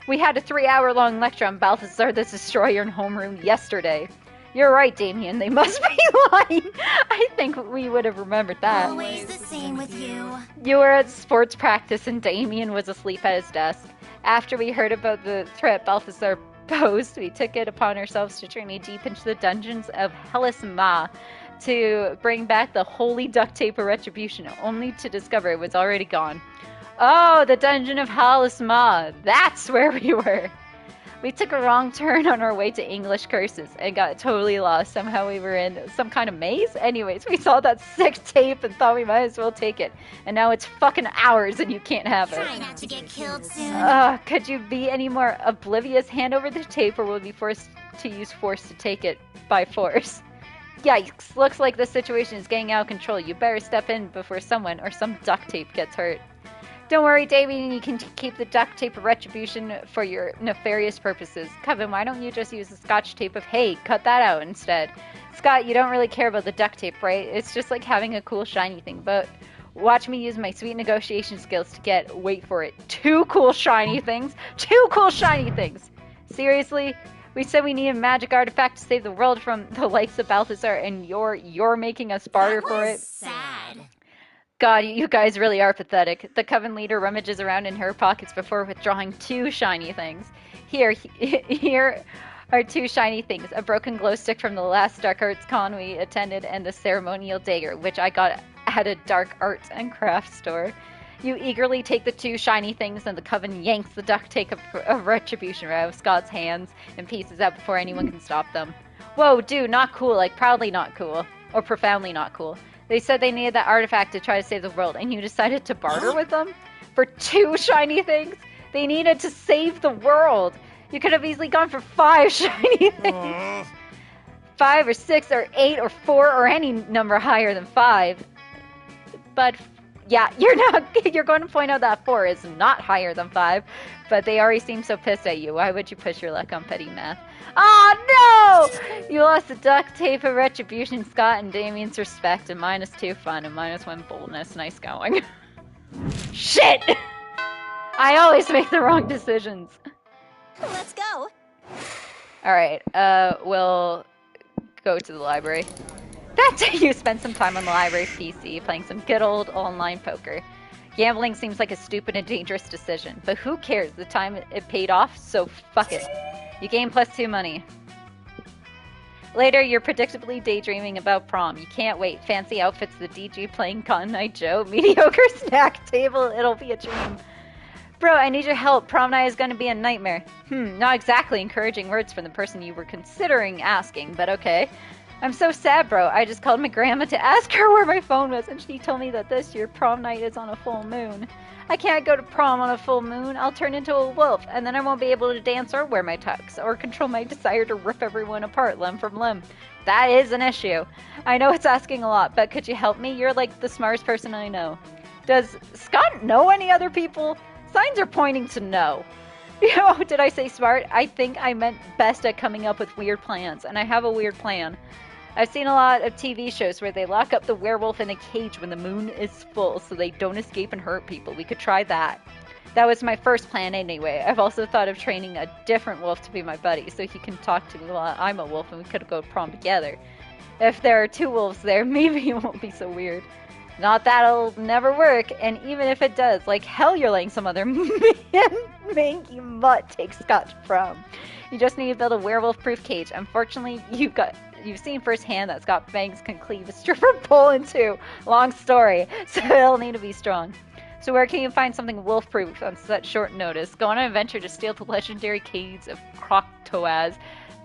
We had a 3-hour-long lecture on Balthazar the Destroyer in homeroom yesterday. You're right, Damien. They must be lying. I think we would have remembered that. Always the same with you. You were at sports practice and Damien was asleep at his desk. After we heard about the threat Balthazar posed, we took it upon ourselves to journey deep into the dungeons of Hellas Ma to bring back the holy duct tape of retribution, only to discover it was already gone. Oh, the Dungeon of Halisma. That's where we were. We took a wrong turn on our way to English curses and got totally lost. Somehow we were in some kind of maze. Anyways, we saw that sick tape and thought we might as well take it. And now it's fucking ours and you can't have it. Try not to get killed soon. Could you be any more oblivious? Hand over the tape or we'll be forced to use force to take it by force. Yikes, looks like the situation is getting out of control. You better step in before someone or some duct tape gets hurt. Don't worry, Damien, you can keep the duct tape of retribution for your nefarious purposes. Coven, why don't you just use the scotch tape of hey, cut that out instead. Scott, you don't really care about the duct tape, right? It's just like having a cool shiny thing, but watch me use my sweet negotiation skills to get, wait for it, 2 cool shiny things. 2 cool shiny things! Seriously? We said we need a magic artifact to save the world from the likes of Balthazar, and you're making us barter for it? Sad. God, you guys really are pathetic. The Coven leader rummages around in her pockets before withdrawing 2 shiny things. Here are 2 shiny things. A broken glow stick from the last dark arts con we attended and the ceremonial dagger, which I got at a dark arts and crafts store. You eagerly take the 2 shiny things and the Coven yanks the duct tape of retribution out of Scott's hands and pieces out before anyone can stop them. Whoa, dude, not cool. Like, proudly not cool. Or profoundly not cool. They said they needed that artifact to try to save the world, and you decided to barter with them? For 2 shiny things? They needed to save the world! You could have easily gone for 5 shiny things! 5 or 6 or 8 or 4 or any number higher than 5. But, yeah, you're going to point out that 4 is not higher than 5, but they already seem so pissed at you. Why would you push your luck on petty math? Oh no! You lost the duct tape of retribution, Scott, and Damien's respect, and -2 fun, and -1 boldness. Nice going. Shit! I always make the wrong decisions. Let's go. Alright, we'll go to the library. That day you spent some time on the library PC playing some good old online poker. Gambling seems like a stupid and dangerous decision, but who cares? The time it paid off, so fuck it. You gain +2 money. Later, you're predictably daydreaming about prom. You can't wait. Fancy outfits, the DJ playing Cotton Eye Joe, mediocre snack table, it'll be a dream. Bro, I need your help. Prom night is gonna be a nightmare. Not exactly encouraging words from the person you were considering asking, but okay. I'm so sad, bro. I just called my grandma to ask her where my phone was, and she told me that this year prom night is on a full moon. I can't go to prom on a full moon. I'll turn into a wolf, and then I won't be able to dance or wear my tux, or control my desire to rip everyone apart limb from limb. That is an issue. I know it's asking a lot, but could you help me? You're like the smartest person I know. Does Scott know any other people? Signs are pointing to no. Did I say smart? I think I meant best at coming up with weird plans, and I have a weird plan. I've seen a lot of TV shows where they lock up the werewolf in a cage when the moon is full so they don't escape and hurt people. We could try that. That was my first plan anyway. I've also thought of training a different wolf to be my buddy so he can talk to me while I'm a wolf and we could go to prom together. If there are 2 wolves there, maybe it won't be so weird. Not that it'll never work, and even if it does, like hell you're letting some other manky mutt take Scott to prom. You just need to build a werewolf-proof cage. Unfortunately, you've seen firsthand that Scott Banks can cleave a stripper pole in 2. Long story, so it'll need to be strong. So where can you find something wolf-proof on such short notice? Go on an adventure to steal the legendary caves of Croctoaz,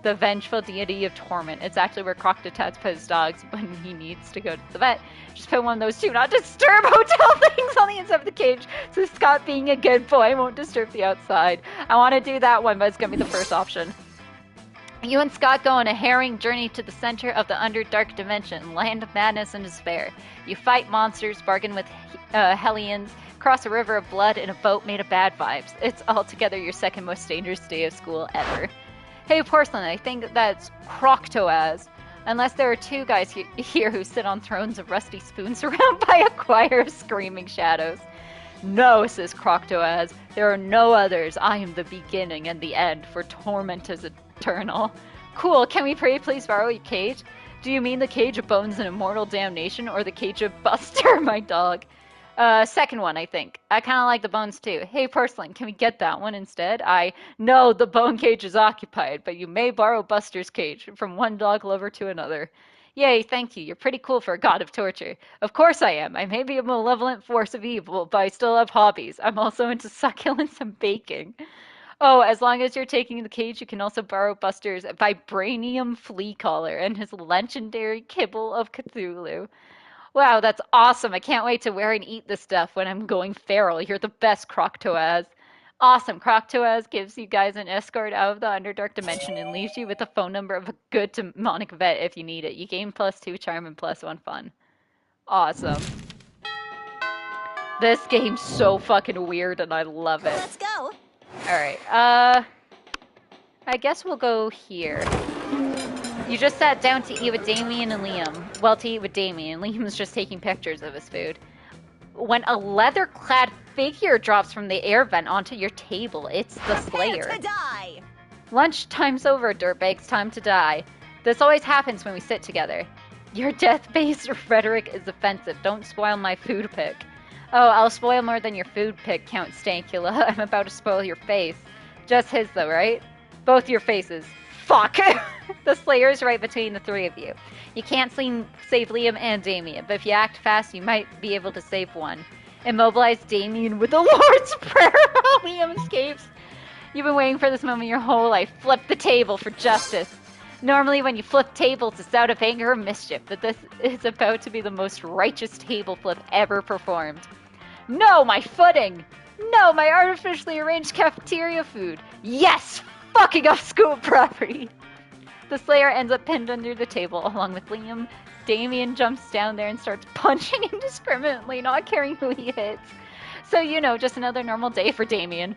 the vengeful deity of torment. It's actually where Croctoaz puts dogs when he needs to go to the vet. Just put one of those 2 not disturb hotel things on the inside of the cage, so Scott, being a good boy, won't disturb the outside. I want to do that one, but it's going to be the first option. You and Scott go on a harrowing journey to the center of the Underdark dimension, land of madness and despair. You fight monsters, bargain with Hellions, cross a river of blood in a boat made of bad vibes. It's altogether your second most dangerous day of school ever. Hey, Porcelain, I think that's Croctoaz. Unless there are 2 guys here who sit on thrones of rusty spoons surrounded by a choir of screaming shadows. No, says Croctoaz. There are no others. I am the beginning and the end, for torment is eternal. Cool, can we please borrow your cage? Do you mean the cage of bones and immortal damnation, or the cage of Buster, my dog? Second one, I think. I kind of like the bones too. Hey, Porcelain, can we get that one instead? No, the bone cage is occupied, but you may borrow Buster's cage from one dog lover to another. Yay, thank you. You're pretty cool for a god of torture. Of course I am. I may be a malevolent force of evil, but I still have hobbies. I'm also into succulents and baking. Oh, as long as you're taking the cage, you can also borrow Buster's vibranium flea collar and his legendary kibble of Cthulhu. Wow, that's awesome. I can't wait to wear and eat this stuff when I'm going feral. You're the best, Croctoaz. Awesome. Croctoaz gives you guys an escort out of the Underdark dimension and leaves you with the phone number of a good demonic vet if you need it. You gain +2 charm and +1 fun. Awesome. This game's so fucking weird and I love it. Let's go. Alright, I guess we'll go here. You just sat down to eat with Damien and Liam. Well, to eat with Damien. Liam's just taking pictures of his food. When a leather-clad figure drops from the air vent onto your table, it's the Slayer. Prepare to die. Lunchtime's over, dirtbags. Time to die. This always happens when we sit together. Your death-based rhetoric is offensive. Don't spoil my food pic. Oh, I'll spoil more than your food pic, Count Stancula. I'm about to spoil your face. Just his, though, right? Both your faces. Fuck! The Slayer's right between the three of you. You can't save Liam and Damien, but if you act fast, you might be able to save one. Immobilize Damien with the Lord's Prayer while Liam escapes. You've been waiting for this moment your whole life. Flip the table for justice. Normally when you flip tables, it's out of anger or mischief, but this is about to be the most righteous table flip ever performed. No, my footing! No, my artificially arranged cafeteria food! Yes! Fucking up school property! The Slayer ends up pinned under the table along with Liam. Damien jumps down there and starts punching indiscriminately, not caring who he hits. So, you know, just another normal day for Damien.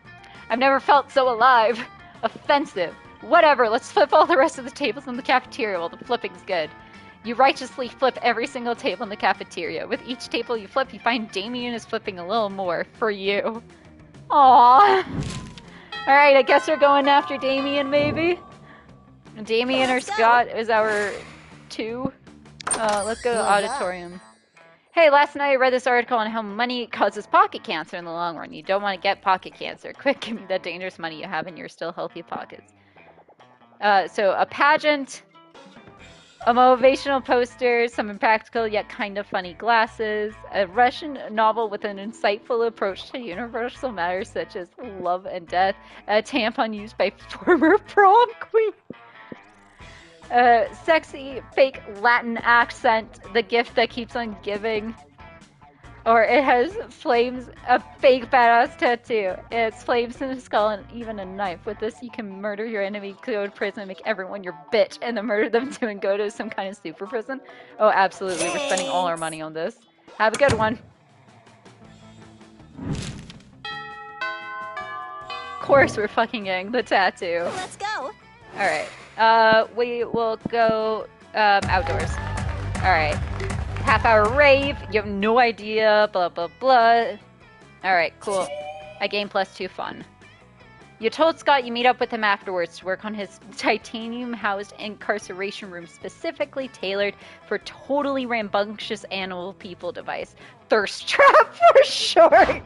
I've never felt so alive. Offensive. Whatever, let's flip all the rest of the tables in the cafeteria while the flipping's good. You righteously flip every single table in the cafeteria. With each table you flip, you find Damien is flipping a little more for you. Aww. Alright, I guess we're going after Damien, maybe? Damien or Scott is our 2. Let's go to Auditorium. Hey, last night I read this article on how money causes pocket cancer in the long run. You don't want to get pocket cancer. Quick, give me that dangerous money you have in your still healthy pockets. So a pageant, a motivational poster, some impractical yet kind of funny glasses, a Russian novel with an insightful approach to universal matters such as love and death, a tampon used by former prom queen, a sexy fake Latin accent, the gift that keeps on giving. Or it has flames, a fake badass tattoo. It's flames in a skull and even a knife. With this, you can murder your enemy, go to prison, make everyone your bitch, and then murder them too and go to some kind of super prison. Oh, absolutely. We're spending all our money on this. Have a good one. Of course we're fucking getting the tattoo. Let's go. Alright. We will go outdoors. Alright. Half-hour rave, you have no idea, blah blah blah. Alright, cool. I gain +2 fun. You told Scott you meet up with him afterwards to work on his titanium-housed incarceration room specifically tailored for totally rambunctious animal people device. Thirst trap for short!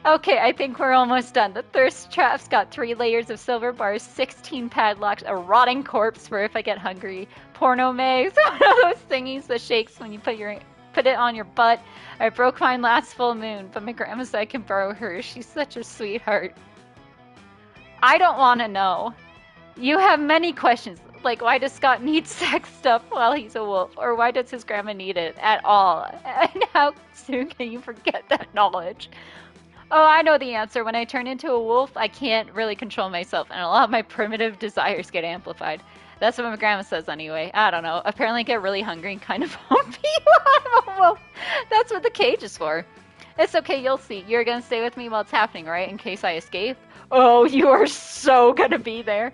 Okay, I think we're almost done. The thirst trap's got 3 layers of silver bars, 16 padlocks, a rotting corpse for if I get hungry, porno mags, one of those thingies that shakes when you put it on your butt. I broke mine last full moon, but my grandma said I can borrow hers. She's such a sweetheart. I don't want to know. You have many questions, like why does Scott need sex stuff while he's a wolf, or why does his grandma need it at all, and how soon can you forget that knowledge? Oh, I know the answer. When I turn into a wolf, I can't really control myself, and a lot of my primitive desires get amplified. That's what my grandma says anyway. I don't know. Apparently I get really hungry and kind of humpy while I'm a wolf. That's what the cage is for. It's okay, you'll see. You're gonna stay with me while it's happening, right? In case I escape? Oh, you are so gonna be there.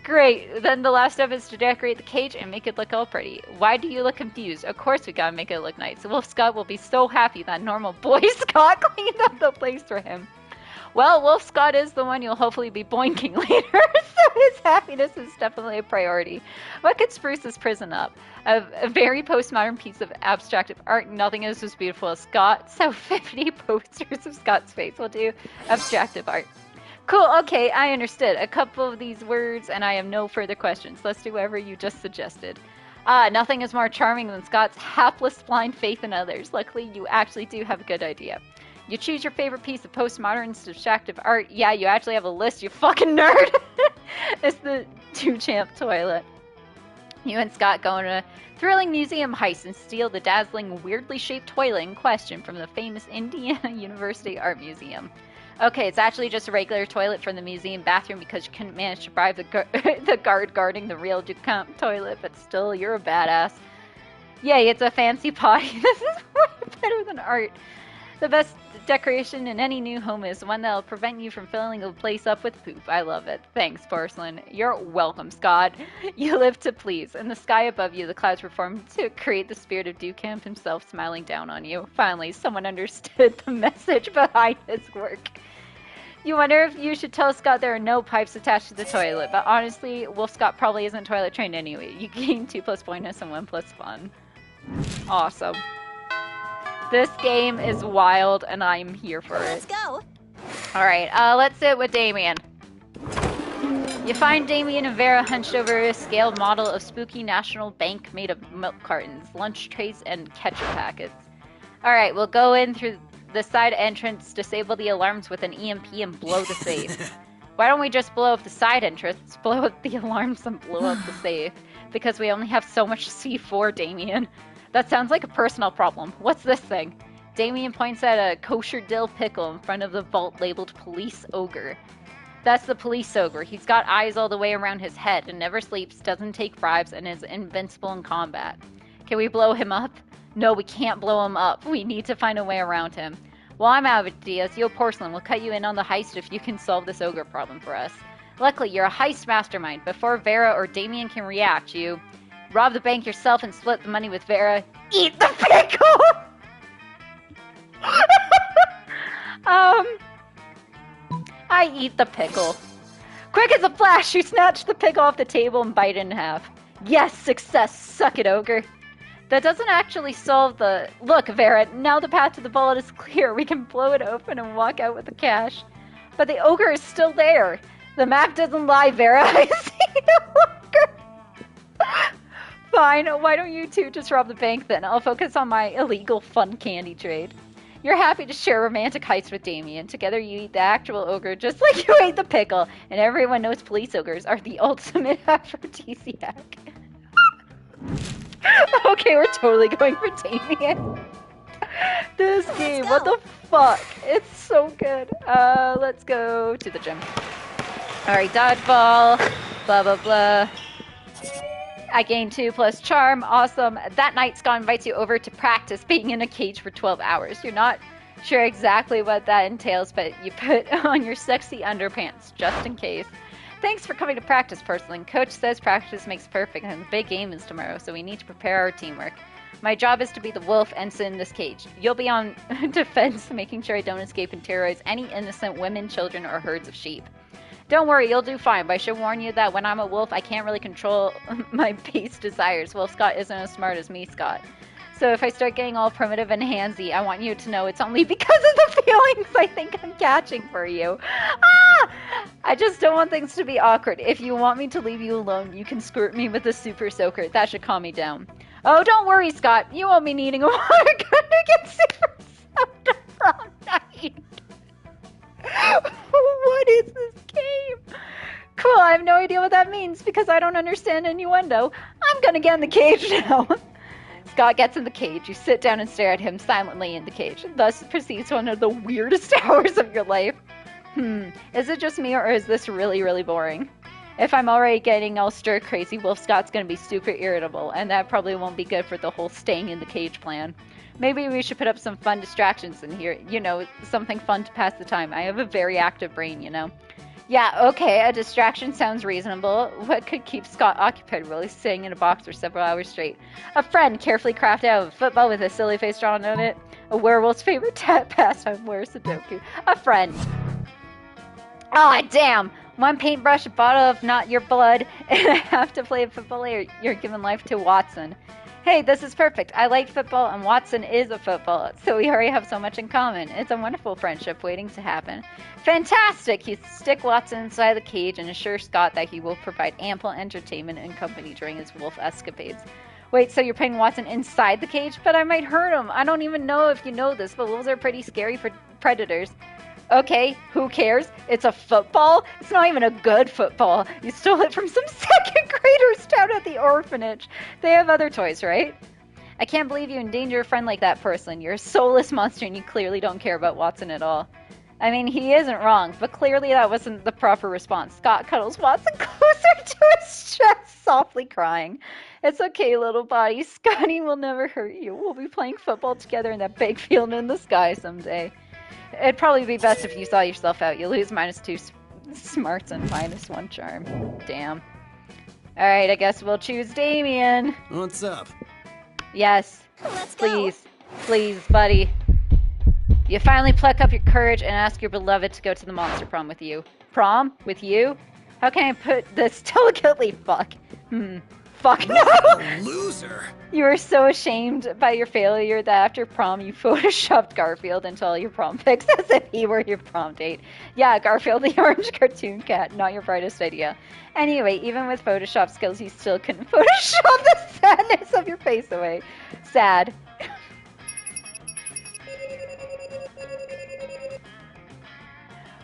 Great. Then the last step is to decorate the cage and make it look all pretty. Why do you look confused? Of course we gotta make it look nice. Wolf Scott will be so happy that normal boy Scott cleaned up the place for him. Well, Wolf Scott is the one you'll hopefully be boinking later, so his happiness is definitely a priority. What could spruce this prison up? A very postmodern piece of abstractive art. Nothing is as beautiful as Scott, so 50 posters of Scott's face will do. Abstractive art. Cool, okay, I understood. A couple of these words, and I have no further questions. Let's do whatever you just suggested. Ah, nothing is more charming than Scott's hapless blind faith in others. Luckily, you actually do have a good idea. You choose your favorite piece of postmodern subtractive art. Yeah, you actually have a list, you fucking nerd! It's the two-champ toilet. You and Scott go on a thrilling museum heist and steal the dazzling, weirdly shaped toilet in question from the famous Indiana University Art Museum. Okay, it's actually just a regular toilet from the museum bathroom because you couldn't manage to bribe the guard guarding the real DuCamp toilet, but still, you're a badass. Yay, it's a fancy potty. This is way better than art. The best decoration in any new home is one that'll prevent you from filling the place up with poop. I love it. Thanks, Porcelain. You're welcome, Scott. You live to please. In the sky above you, the clouds were formed to create the spirit of DuCamp himself smiling down on you. Finally, someone understood the message behind his work. You wonder if you should tell Scott there are no pipes attached to the toilet, but honestly, Wolf Scott probably isn't toilet trained anyway. You gain 2 plus pointless and 1 plus fun. Awesome. This game is wild, and I'm here for it. Let's go. Alright, let's sit with Damien. You find Damien and Vera hunched over a scaled model of spooky National Bank made of milk cartons, lunch trays, and ketchup packets. Alright, we'll go in through the side entrance, disable the alarms with an EMP, and blow the safe. Why don't we just blow up the side entrance, blow up the alarms, and blow up the safe? Because we only have so much C4, Damien. That sounds like a personal problem. What's this thing? Damien points at a kosher dill pickle in front of the vault labeled Police Ogre. That's the Police Ogre. He's got eyes all the way around his head and never sleeps, doesn't take bribes, and is invincible in combat. Can we blow him up? No, we can't blow him up. We need to find a way around him. Well, I'm out of ideas. Yo, Porcelain, we'll cut you in on the heist if you can solve this ogre problem for us. Luckily, you're a heist mastermind. Before Vera or Damien can react, you rob the bank yourself and split the money with Vera. Eat the pickle! I eat the pickle. Quick as a flash, you snatch the pickle off the table and bite it in half. Yes, success. Suck it, ogre. That doesn't actually solve the... Look, Vera, now the path to the bullet is clear. We can blow it open and walk out with the cash. But the ogre is still there. The map doesn't lie, Vera. I see the ogre. Fine, why don't you two just rob the bank then? I'll focus on my illegal fun candy trade. You're happy to share romantic heists with Damien. Together you eat the actual ogre just like you ate the pickle. And everyone knows police ogres are the ultimate aphrodisiac. Okay, we're totally going for Damien. This game, what the fuck? It's so good. Let's go to the gym. Alright, dodgeball. Blah, blah, blah. I gained 2 plus charm. Awesome. That night, Scott invites you over to practice being in a cage for 12 hours. You're not sure exactly what that entails, but you put on your sexy underpants just in case. Thanks for coming to practice, Porcelain. Coach says practice makes perfect, and the big game is tomorrow, so we need to prepare our teamwork. My job is to be the wolf and sit in this cage. You'll be on defense, making sure I don't escape and terrorize any innocent women, children, or herds of sheep. Don't worry, you'll do fine, but I should warn you that when I'm a wolf, I can't really control my base desires. Well, Scott isn't as smart as me, Scott. So if I start getting all primitive and handsy, I want you to know it's only because of the feelings I think I'm catching for you. Ah! I just don't want things to be awkward. If you want me to leave you alone, you can squirt me with a super soaker. That should calm me down. Oh, don't worry, Scott. You won't be needing a water gun to get super soaked prom night. What is this game? Cool, I have no idea what that means because I don't understand innuendo. I'm gonna get in the cage now. Scott gets in the cage. You sit down and stare at him silently in the cage. Thus proceeds one of the weirdest hours of your life. Is it just me or is this really, really boring? If I'm already getting all stir crazy, Wolf Scott's gonna be super irritable, and that probably won't be good for the whole staying in the cage plan. Maybe we should put up some fun distractions in here. You know, something fun to pass the time. I have a very active brain, you know. Yeah, okay, a distraction sounds reasonable. What could keep Scott occupied while he's sitting in a box for several hours straight? A friend carefully crafted out of football with a silly face drawn on it. A werewolf's favorite pastime, where's Sudoku? A friend. Aw, damn! One paintbrush, a bottle of not your blood, and I have to play football or you're giving life to Watson. Hey, this is perfect. I like football, and Watson is a football, so we already have so much in common. It's a wonderful friendship waiting to happen. Fantastic! You stick Watson inside the cage and assure Scott that he will provide ample entertainment and company during his wolf escapades. Wait, so you're putting Watson inside the cage? But I might hurt him. I don't even know if you know this, but wolves are pretty scary for predators. Okay, who cares? It's a football? It's not even a good football. You stole it from some second graders down at the orphanage. They have other toys, right? I can't believe you endanger a friend like that, Porcelain. You're a soulless monster and you clearly don't care about Watson at all. I mean, he isn't wrong, but clearly that wasn't the proper response. Scott cuddles Watson closer to his chest, softly crying. It's okay, little buddy. Scotty will never hurt you. We'll be playing football together in that big field in the sky someday. It'd probably be best if you saw yourself out. You lose -2 smarts and -1 charm. Damn. Alright, I guess we'll choose Damien. What's up? Yes. Let's go. Please. Please, buddy. You finally pluck up your courage and ask your beloved to go to the monster prom with you. Prom? With you? How can I put this delicately? Fuck. Fuck no! A loser! You were so ashamed by your failure that after prom you photoshopped Garfield into all your prom pics as if he were your prom date. Yeah, Garfield the orange cartoon cat, not your brightest idea. Anyway, even with Photoshop skills, you still couldn't Photoshop the sadness of your face away. Sad.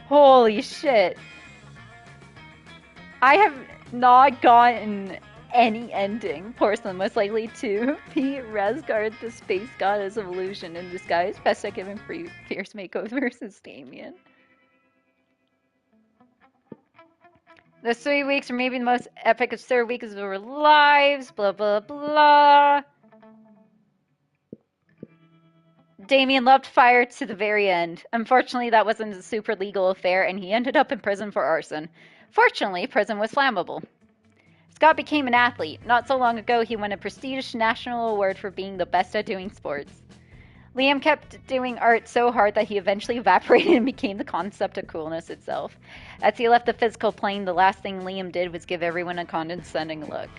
Holy shit. I have not gotten any ending. Porcelain most likely to be Resguard, the space goddess of illusion in disguise. Best I given for fierce makeover versus Damien. Those 3 weeks are maybe the most epic of 3rd weeks of our lives. Blah blah blah. Damien loved fire to the very end. Unfortunately, that wasn't a super legal affair, and he ended up in prison for arson. Fortunately, prison was flammable. Scott became an athlete. Not so long ago, he won a prestigious national award for being the best at doing sports. Liam kept doing art so hard that he eventually evaporated and became the concept of coolness itself. As he left the physical plane, the last thing Liam did was give everyone a condescending look.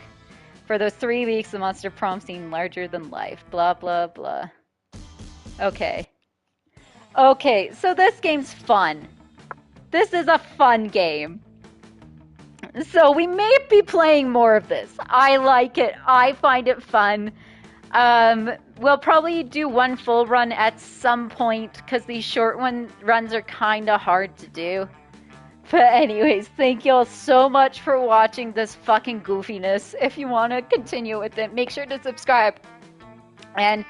For those 3 weeks, the monster prom seemed larger than life. Blah, blah, blah. Okay. Okay, so this game's fun. This is a fun game. So we may be playing more of this. I like it. I find it fun. We'll probably do one full run at some point because these short runs are kind of hard to do. But anyways, thank you all so much for watching this fucking goofiness. If you want to continue with it, make sure to subscribe. And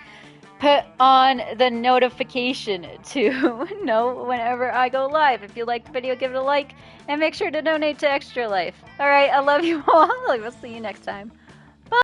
put on the notification to know whenever I go live. If you like the video, give it a like, and make sure to donate to Extra Life. Alright, I love you all. I will see you next time.